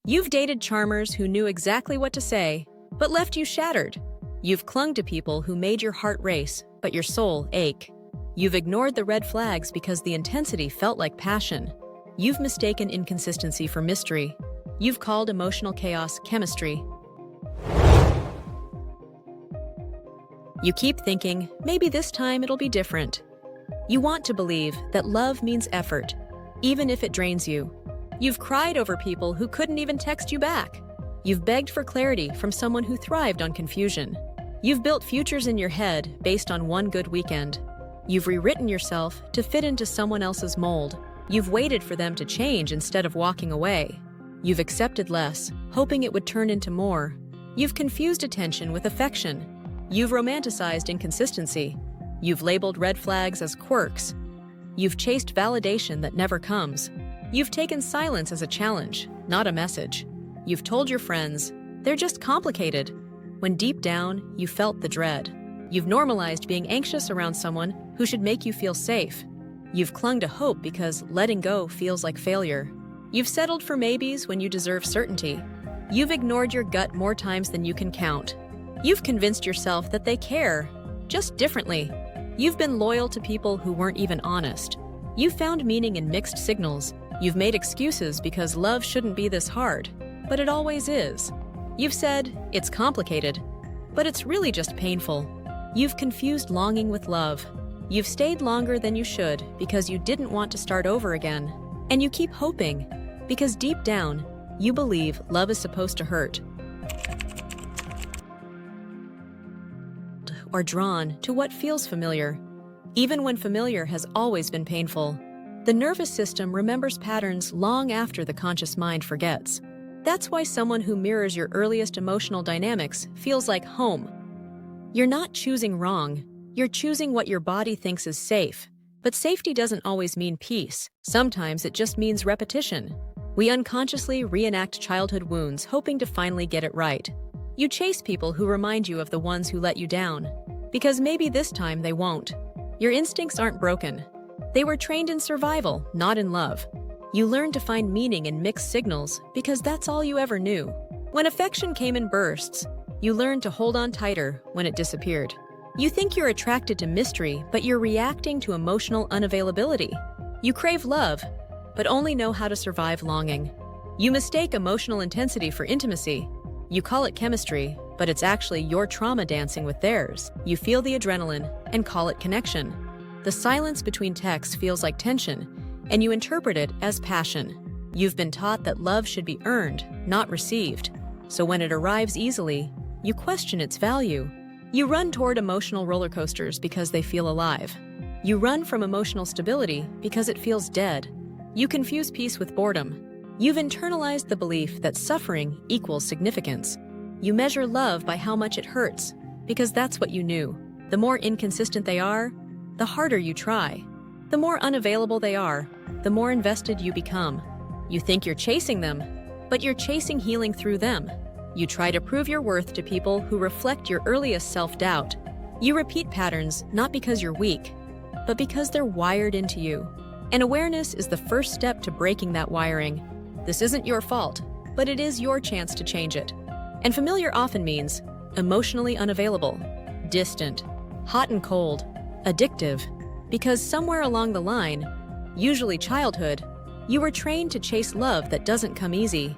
You've dated charmers who knew exactly what to say, but left you shattered. You've clung to people who made your heart race, but your soul ache. You've ignored the red flags because the intensity felt like passion. You've mistaken inconsistency for mystery. You've called emotional chaos chemistry. You keep thinking, maybe this time it'll be different. You want to believe that love means effort, even if it drains you. You've cried over people who couldn't even text you back. You've begged for clarity from someone who thrived on confusion. You've built futures in your head based on one good weekend. You've rewritten yourself to fit into someone else's mold. You've waited for them to change instead of walking away. You've accepted less, hoping it would turn into more. You've confused attention with affection. You've romanticized inconsistency. You've labeled red flags as quirks. You've chased validation that never comes. You've taken silence as a challenge, not a message. You've told your friends, they're just complicated, when deep down, you felt the dread. You've normalized being anxious around someone who should make you feel safe. You've clung to hope because letting go feels like failure. You've settled for maybes when you deserve certainty. You've ignored your gut more times than you can count. You've convinced yourself that they care, just differently. You've been loyal to people who weren't even honest. You've found meaning in mixed signals. You've made excuses because love shouldn't be this hard, but it always is. You've said, it's complicated, but it's really just painful. You've confused longing with love. You've stayed longer than you should because you didn't want to start over again. And you keep hoping, because deep down, you believe love is supposed to hurt. Or drawn to what feels familiar, even when familiar has always been painful. The nervous system remembers patterns long after the conscious mind forgets. That's why someone who mirrors your earliest emotional dynamics feels like home. You're not choosing wrong, you're choosing what your body thinks is safe. But safety doesn't always mean peace. Sometimes it just means repetition. We unconsciously reenact childhood wounds, hoping to finally get it right. You chase people who remind you of the ones who let you down, because maybe this time they won't. Your instincts aren't broken. They were trained in survival, not in love. You learned to find meaning in mixed signals because that's all you ever knew. When affection came in bursts, you learned to hold on tighter when it disappeared. You think you're attracted to mystery, but you're reacting to emotional unavailability. You crave love, but only know how to survive longing. You mistake emotional intensity for intimacy. You call it chemistry, but it's actually your trauma dancing with theirs. You feel the adrenaline and call it connection. The silence between texts feels like tension, and you interpret it as passion. You've been taught that love should be earned, not received. So when it arrives easily, you question its value. You run toward emotional roller coasters because they feel alive. You run from emotional stability because it feels dead. You confuse peace with boredom. You've internalized the belief that suffering equals significance. You measure love by how much it hurts, because that's what you knew. The more inconsistent they are, the harder you try. The more unavailable they are, the more invested you become. You think you're chasing them, but you're chasing healing through them. You try to prove your worth to people who reflect your earliest self-doubt. You repeat patterns not because you're weak, but because they're wired into you. And awareness is the first step to breaking that wiring. This isn't your fault, but it is your chance to change it. And familiar often means emotionally unavailable, distant, hot and cold, addictive, because somewhere along the line, usually childhood, you were trained to chase love that doesn't come easy.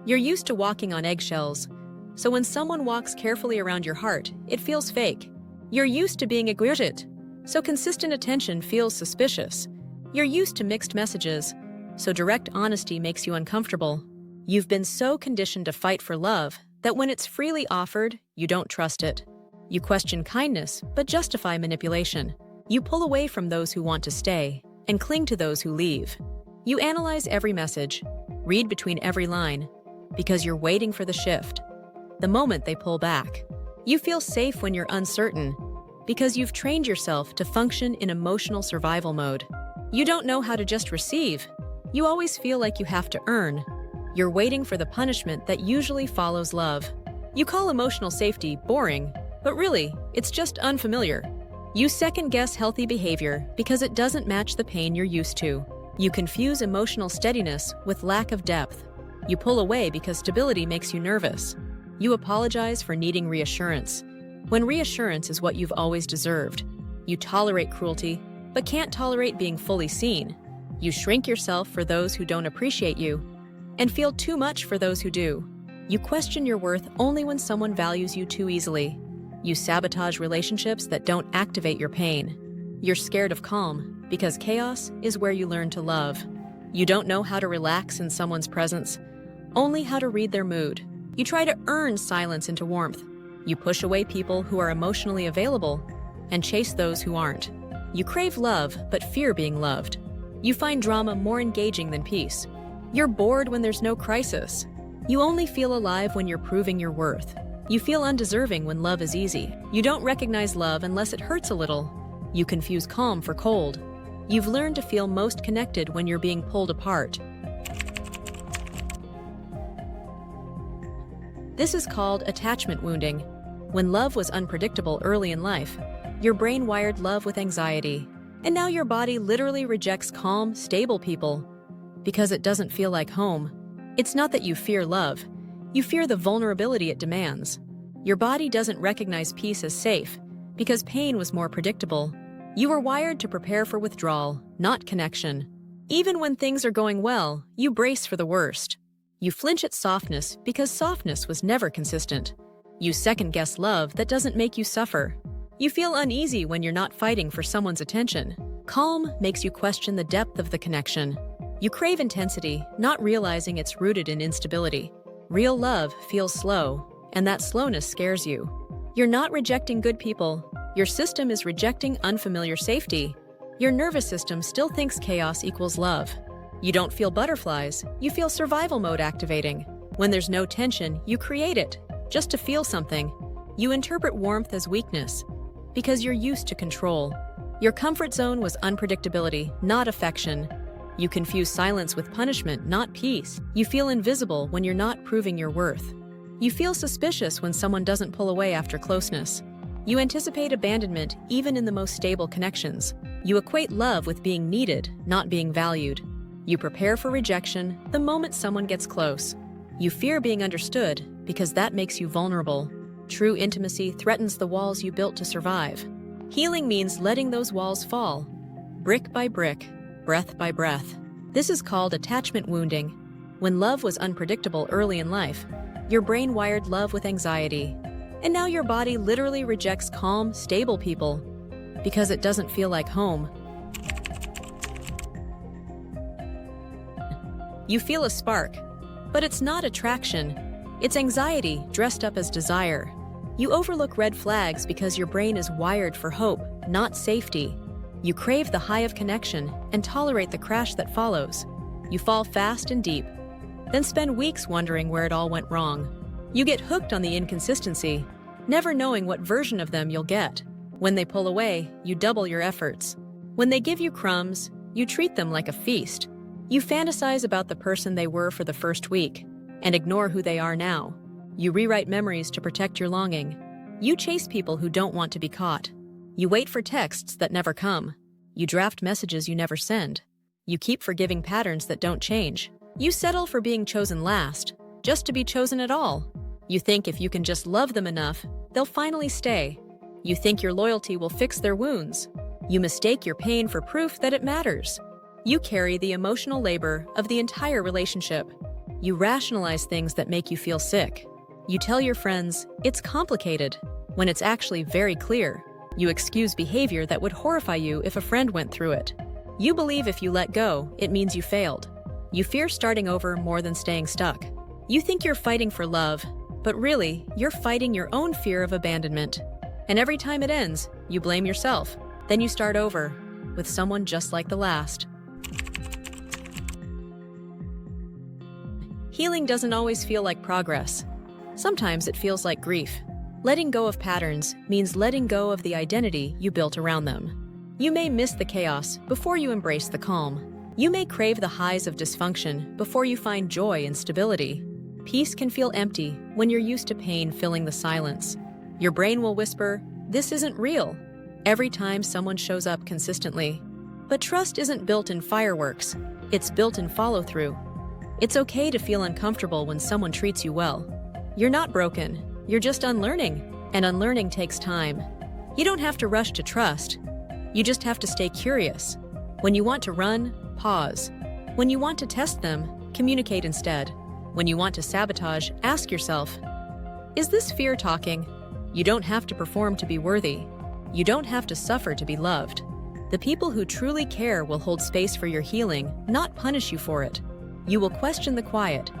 You're used to walking on eggshells, so when someone walks carefully around your heart, it feels fake. You're used to being exquisite, so consistent attention feels suspicious. You're used to mixed messages, so direct honesty makes you uncomfortable. You've been so conditioned to fight for love that when it's freely offered, you don't trust it. You question kindness, but justify manipulation. You pull away from those who want to stay and cling to those who leave. You analyze every message, read between every line, because you're waiting for the shift, the moment they pull back. You feel safe when you're uncertain, because you've trained yourself to function in emotional survival mode. You don't know how to just receive. You always feel like you have to earn. You're waiting for the punishment that usually follows love. You call emotional safety boring, but really, it's just unfamiliar. You second-guess healthy behavior because it doesn't match the pain you're used to. You confuse emotional steadiness with lack of depth. You pull away because stability makes you nervous. You apologize for needing reassurance, when reassurance is what you've always deserved. You tolerate cruelty, but can't tolerate being fully seen. You shrink yourself for those who don't appreciate you, and feel too much for those who do. You question your worth only when someone values you too easily. You sabotage relationships that don't activate your pain. You're scared of calm, because chaos is where you learn to love. You don't know how to relax in someone's presence, only how to read their mood. You try to earn silence into warmth. You push away people who are emotionally available and chase those who aren't. You crave love but fear being loved. You find drama more engaging than peace. You're bored when there's no crisis. You only feel alive when you're proving your worth. You feel undeserving when love is easy. You don't recognize love unless it hurts a little. You confuse calm for cold. You've learned to feel most connected when you're being pulled apart. This is called attachment wounding. When love was unpredictable early in life, your brain wired love with anxiety. And now your body literally rejects calm, stable people because it doesn't feel like home. It's not that you fear love. You fear the vulnerability it demands. Your body doesn't recognize peace as safe because pain was more predictable. You were wired to prepare for withdrawal, not connection. Even when things are going well, you brace for the worst. You flinch at softness because softness was never consistent. You second-guess love that doesn't make you suffer. You feel uneasy when you're not fighting for someone's attention. Calm makes you question the depth of the connection. You crave intensity, not realizing it's rooted in instability. Real love feels slow, and that slowness scares you. You're not rejecting good people. Your system is rejecting unfamiliar safety. Your nervous system still thinks chaos equals love. You don't feel butterflies, you feel survival mode activating. When there's no tension, you create it, just to feel something. You interpret warmth as weakness, because you're used to control. Your comfort zone was unpredictability, not affection. You confuse silence with punishment, not peace. You feel invisible when you're not proving your worth. You feel suspicious when someone doesn't pull away after closeness. You anticipate abandonment even in the most stable connections. You equate love with being needed, not being valued. You prepare for rejection the moment someone gets close. You fear being understood because that makes you vulnerable. True intimacy threatens the walls you built to survive. Healing means letting those walls fall, brick by brick, breath by breath. This is called attachment wounding. When love was unpredictable early in life, your brain wired love with anxiety. And now your body literally rejects calm, stable people because it doesn't feel like home. You feel a spark, but it's not attraction. It's anxiety dressed up as desire. You overlook red flags because your brain is wired for hope, not safety. You crave the high of connection and tolerate the crash that follows. You fall fast and deep, then spend weeks wondering where it all went wrong. You get hooked on the inconsistency, never knowing what version of them you'll get. When they pull away, you double your efforts. When they give you crumbs, you treat them like a feast. You fantasize about the person they were for the first week and ignore who they are now. You rewrite memories to protect your longing. You chase people who don't want to be caught. You wait for texts that never come. You draft messages you never send. You keep forgiving patterns that don't change. You settle for being chosen last, just to be chosen at all. You think if you can just love them enough, they'll finally stay. You think your loyalty will fix their wounds. You mistake your pain for proof that it matters. You carry the emotional labor of the entire relationship. You rationalize things that make you feel sick. You tell your friends, it's complicated, when it's actually very clear. You excuse behavior that would horrify you if a friend went through it. You believe if you let go, it means you failed. You fear starting over more than staying stuck. You think you're fighting for love, but really, you're fighting your own fear of abandonment. And every time it ends, you blame yourself. Then you start over, with someone just like the last. Healing doesn't always feel like progress. Sometimes it feels like grief. Letting go of patterns means letting go of the identity you built around them. You may miss the chaos before you embrace the calm. You may crave the highs of dysfunction before you find joy in stability. Peace can feel empty when you're used to pain filling the silence. Your brain will whisper, "This isn't real," every time someone shows up consistently. But trust isn't built in fireworks, it's built in follow-through. It's okay to feel uncomfortable when someone treats you well. You're not broken, you're just unlearning, and unlearning takes time. You don't have to rush to trust. You just have to stay curious. When you want to run, pause. When you want to test them, communicate instead. When you want to sabotage, ask yourself, is this fear talking? You don't have to perform to be worthy. You don't have to suffer to be loved. The people who truly care will hold space for your healing, not punish you for it. You will question the quiet,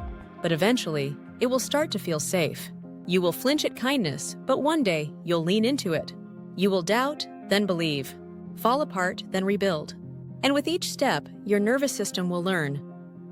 but eventually, it will start to feel safe. You will flinch at kindness, but one day, you'll lean into it. You will doubt, then believe. Fall apart, then rebuild. And with each step, your nervous system will learn.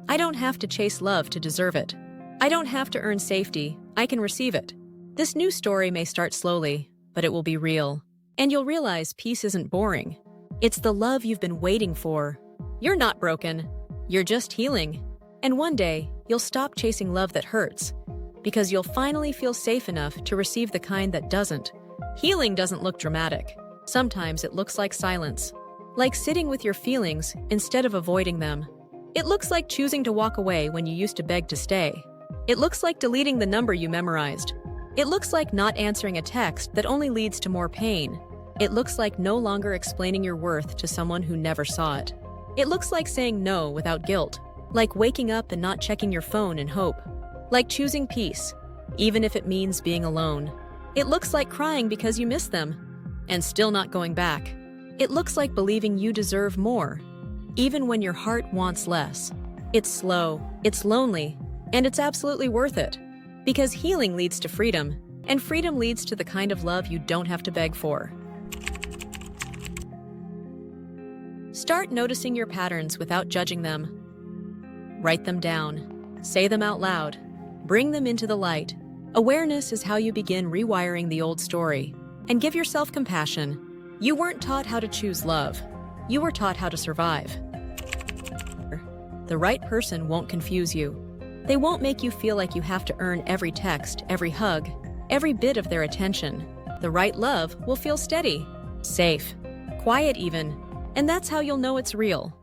I don't have to chase love to deserve it. I don't have to earn safety, I can receive it. This new story may start slowly, but it will be real. And you'll realize peace isn't boring. It's the love you've been waiting for. You're not broken. You're just healing. And one day, you'll stop chasing love that hurts, because you'll finally feel safe enough to receive the kind that doesn't. Healing doesn't look dramatic. Sometimes it looks like silence, like sitting with your feelings instead of avoiding them. It looks like choosing to walk away when you used to beg to stay. It looks like deleting the number you memorized. It looks like not answering a text that only leads to more pain. It looks like no longer explaining your worth to someone who never saw it. It looks like saying no without guilt, like waking up and not checking your phone in hope, like choosing peace, even if it means being alone. It looks like crying because you miss them, and still not going back. It looks like believing you deserve more, even when your heart wants less. It's slow, it's lonely, and it's absolutely worth it. Because healing leads to freedom, and freedom leads to the kind of love you don't have to beg for. Start noticing your patterns without judging them. Write them down. Say them out loud. Bring them into the light. Awareness is how you begin rewiring the old story. And give yourself compassion. You weren't taught how to choose love. You were taught how to survive. The right person won't confuse you. They won't make you feel like you have to earn every text, every hug, every bit of their attention. The right love will feel steady, safe, quiet even, and that's how you'll know it's real.